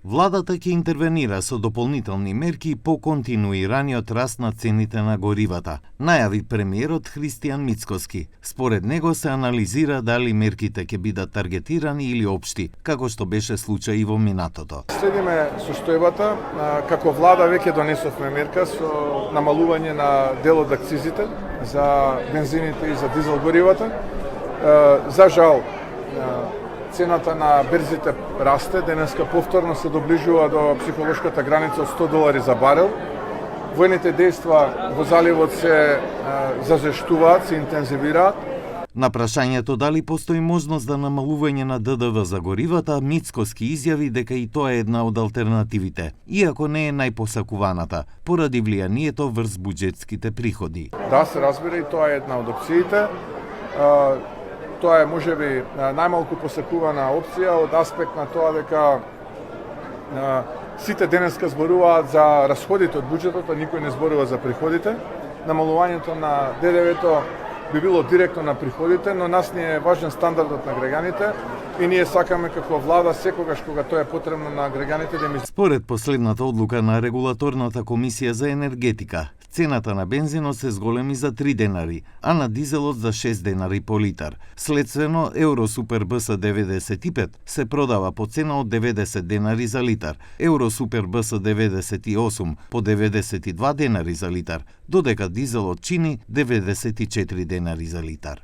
Владата ќе интервенира со дополнителни мерки по континуираниот раст на цените на горивата, најави премиерот Христијан Мицкоски. Според него се анализира дали мерките ќе бидат таргетирани или општи, како што беше случај и во минатото. Следиме состојбата, како влада веќе донесовме мерка со намалување на дел од акцизите за бензините и за дизел горивата. За жал, цената на берзите расте, денеска повторно се доближува до психолошката граница од $100 за барел. Војните дејства во заливот се зажештуваат, се интензивираат. На прашањето дали постои можност за намалување на ДДВ за горивата, Мицкоски изјави дека и тоа е една од алтернативите, иако не е најпосакуваната, поради влијанието врз буџетските приходи. Да, се разбира, и тоа е една од опциите. Тоа е можеби најмалку посакувана опција од аспект на тоа дека сите денеска зборуваат за расходите од буџетот, а никој не зборува за приходите. Намалувањето на ДДВ-то би било директно на приходите, но нас ни е важен стандардот на граѓаните и ние сакаме како влада секогаш кога тоа е потребно на граѓаните да ми... Според последната одлука на Регулаторната комисија за енергетика, цената на бензинот се зголеми за 3 денари, а на дизелот за 6 денари по литар. Следствено, Евросупер БС 95 се продава по цена од 90 денари за литар, Евросупер БС 98 по 92 денари за литар, додека дизелот чини 94 денари за литар.